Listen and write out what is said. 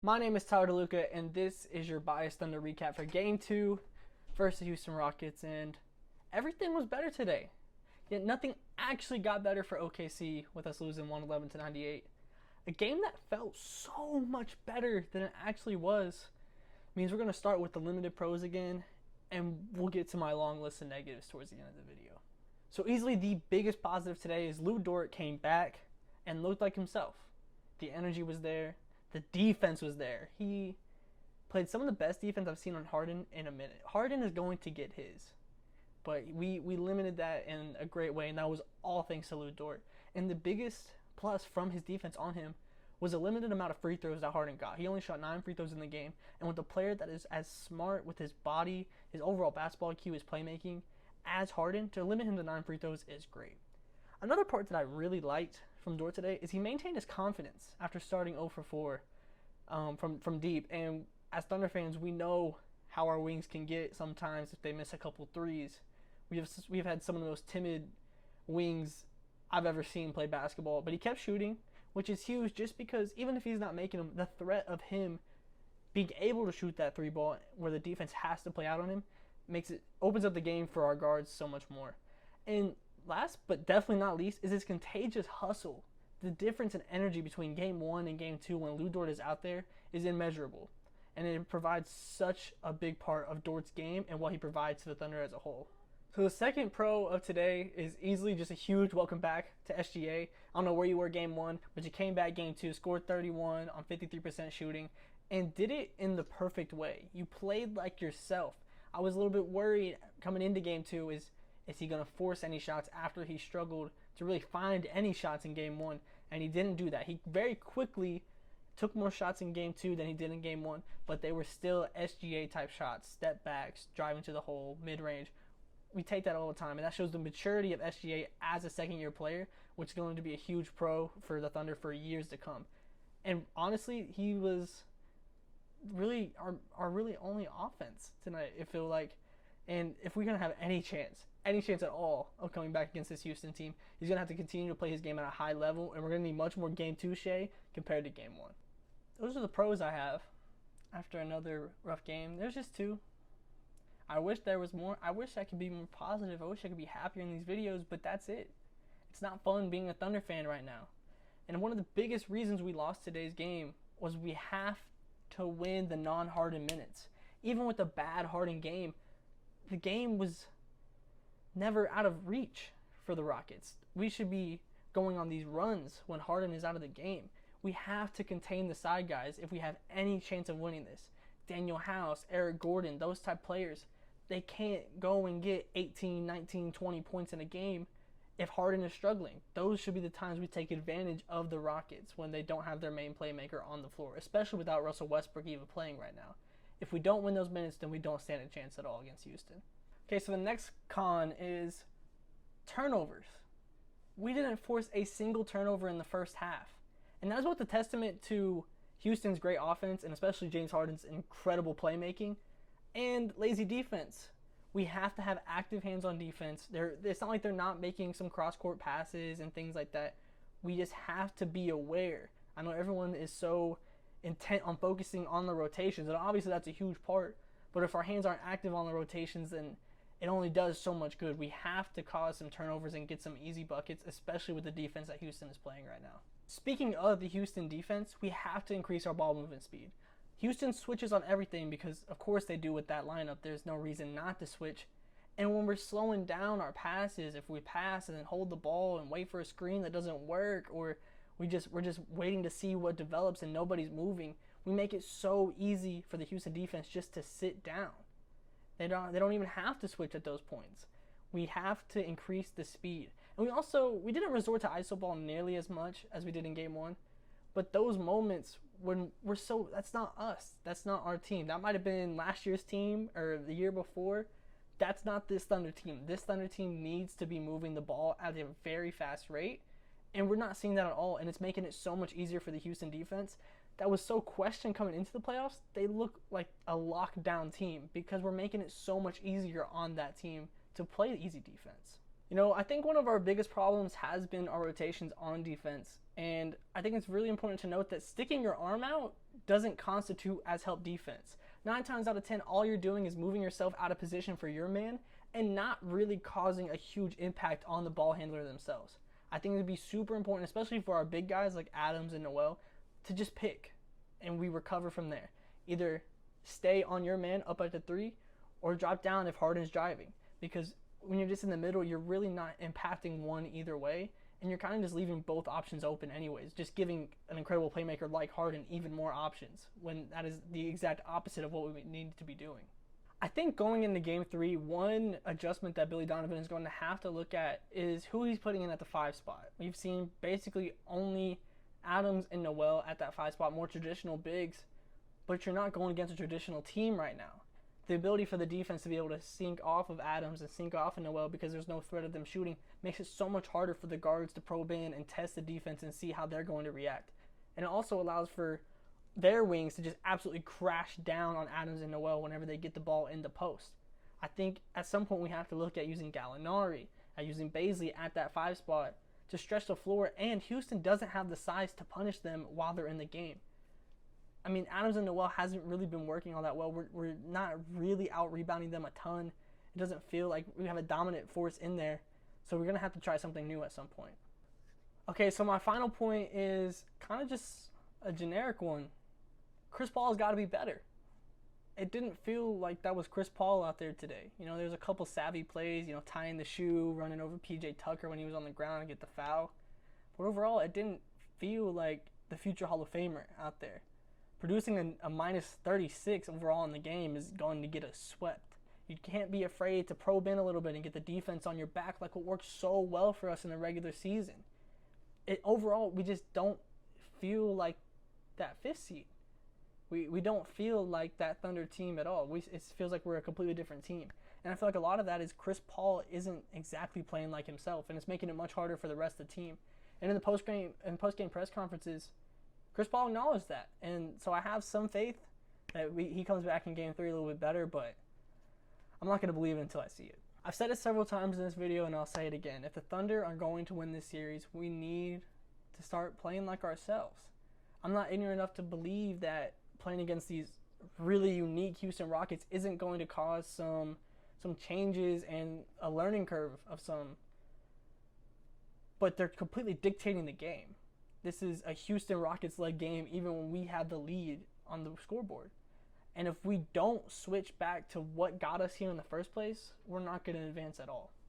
My name is Tyler DeLuca, and this is your Biased Thunder recap for Game 2 versus the Houston Rockets, and everything was better today. Yet nothing actually got better for OKC with us losing 111-98. A game that felt so much better than it actually was means we're going to start with the limited pros again, and we'll get to my long list of negatives towards the end of the video. So easily the biggest positive today is Lu Dort came back and looked like himself. The energy was there. The defense was there. He played some of the best defense I've seen on Harden in a minute. Harden is going to get his, but we limited that in a great way, and that was all thanks to Lu Dort. And the biggest plus from his defense on him was a limited amount of free throws that Harden got. He only shot 9 free throws in the game, and with a player that is as smart with his body, his overall basketball IQ, his playmaking, as Harden, to limit him to 9 free throws is great. Another part that I really liked from Dort today is he maintained his confidence after starting 0 for 4 from deep. And as Thunder fans, we know how our wings can get sometimes if they miss a couple threes. We've had some of the most timid wings I've ever seen play basketball, but he kept shooting, which is huge just because even if he's not making them, the threat of him being able to shoot that three ball where the defense has to play out on him opens up the game for our guards so much more. And last but definitely not least is his contagious hustle. The difference in energy between game 1 and game 2 when Lu Dort is out there is immeasurable. And it provides such a big part of Dort's game and what he provides to the Thunder as a whole. So the second pro of today is easily just a huge welcome back to SGA. I don't know where you were game 1, but you came back game 2, scored 31 on 53% shooting, and did it in the perfect way. You played like yourself. I was a little bit worried coming into game 2 is he going to force any shots after he struggled to really find any shots in game 1? And he didn't do that. He very quickly took more shots in game 2 than he did in game 1, but they were still SGA type shots, step backs, driving to the hole, mid range. We take that all the time, and that shows the maturity of SGA as a second year player, which is going to be a huge pro for the Thunder for years to come. And honestly, he was really our really only offense tonight, it feel like. And if we're going to have any chance at all of coming back against this Houston team, he's going to have to continue to play his game at a high level, and we're going to need much more game 2 Shea compared to game 1. Those are the pros I have after another rough game. There's just 2. I wish there was more. I wish I could be more positive. I wish I could be happier in these videos, but that's it. It's not fun being a Thunder fan right now. And one of the biggest reasons we lost today's game was we have to win the non-Harden minutes. Even with a bad Harden game, the game was never out of reach for the Rockets. We should be going on these runs when Harden is out of the game. We have to contain the side guys if we have any chance of winning this. Daniel House, Eric Gordon, those type players, they can't go and get 18, 19, 20 points in a game if Harden is struggling. Those should be the times we take advantage of the Rockets when they don't have their main playmaker on the floor, especially without Russell Westbrook even playing right now. If we don't win those minutes, then we don't stand a chance at all against Houston. Okay, so the next con is turnovers. We didn't force a single turnover in the first half. And that's both a testament to Houston's great offense and especially James Harden's incredible playmaking and lazy defense. We have to have active hands on defense. It's not like they're not making some cross-court passes and things like that. We just have to be aware. I know everyone is so intent on focusing on the rotations, and obviously that's a huge part, but if our hands aren't active on the rotations, then it only does so much good. We have to cause some turnovers and get some easy buckets, especially with the defense that Houston is playing right now. Speaking of the Houston defense, we have to increase our ball movement speed. Houston switches on everything because of course they do with that lineup. There's no reason not to switch. And when we're slowing down our passes, if we pass and then hold the ball and wait for a screen that doesn't work, or we're just waiting to see what develops and nobody's moving, we make it so easy for the Houston defense just to sit down. They don't even have to switch at those points. We have to increase the speed. And we didn't resort to iso ball nearly as much as we did in game 1. But those moments when that's not us. That's not our team. That might have been last year's team or the year before. That's not this Thunder team. This Thunder team needs to be moving the ball at a very fast rate. And we're not seeing that at all, and it's making it so much easier for the Houston defense that was so questioned coming into the playoffs. They look like a lockdown team because we're making it so much easier on that team to play easy defense. You know, I think one of our biggest problems has been our rotations on defense, and I think it's really important to note that sticking your arm out doesn't constitute as help defense. 9 times out of 10, all you're doing is moving yourself out of position for your man and not really causing a huge impact on the ball handler themselves. I think it would be super important, especially for our big guys like Adams and Noel, to just pick and we recover from there. Either stay on your man up at the 3 or drop down if Harden's driving. Because when you're just in the middle, you're really not impacting one either way, and you're kind of just leaving both options open anyways, just giving an incredible playmaker like Harden even more options when that is the exact opposite of what we need to be doing. I think going into Game 3, one adjustment that Billy Donovan is going to have to look at is who he's putting in at the 5 spot. We've seen basically only Adams and Noel at that 5 spot, more traditional bigs, but you're not going against a traditional team right now. The ability for the defense to be able to sink off of Adams and sink off of Noel because there's no threat of them shooting makes it so much harder for the guards to probe in and test the defense and see how they're going to react. And it also allows for their wings to just absolutely crash down on Adams and Noel whenever they get the ball in the post. I think at some point we have to look at using Gallinari, at using Baisley at that 5 spot to stretch the floor, and Houston doesn't have the size to punish them while they're in the game. I mean, Adams and Noel hasn't really been working all that well. We're not really out-rebounding them a ton. It doesn't feel like we have a dominant force in there, so we're going to have to try something new at some point. Okay, so my final point is kind of just a generic one. Chris Paul's got to be better. It didn't feel like that was Chris Paul out there today. You know, there's a couple savvy plays, you know, tying the shoe, running over PJ Tucker when he was on the ground and get the foul. But overall, it didn't feel like the future Hall of Famer out there. Producing a minus 36 overall in the game is going to get us swept. You can't be afraid to probe in a little bit and get the defense on your back like what worked so well for us in the regular season. Overall, we just don't feel like that 5th seed. We don't feel like that Thunder team at all. It feels like we're a completely different team. And I feel like a lot of that is Chris Paul isn't exactly playing like himself, and it's making it much harder for the rest of the team. And in the post-game press conferences, Chris Paul acknowledged that. And so I have some faith that he comes back in Game 3 a little bit better, but I'm not going to believe it until I see it. I've said it several times in this video, and I'll say it again. If the Thunder are going to win this series, we need to start playing like ourselves. I'm not ignorant enough to believe that playing against these really unique Houston Rockets isn't going to cause some changes and a learning curve of some, but they're completely dictating the game. This is a Houston Rockets-led game even when we have the lead on the scoreboard. And if we don't switch back to what got us here in the first place, we're not going to advance at all.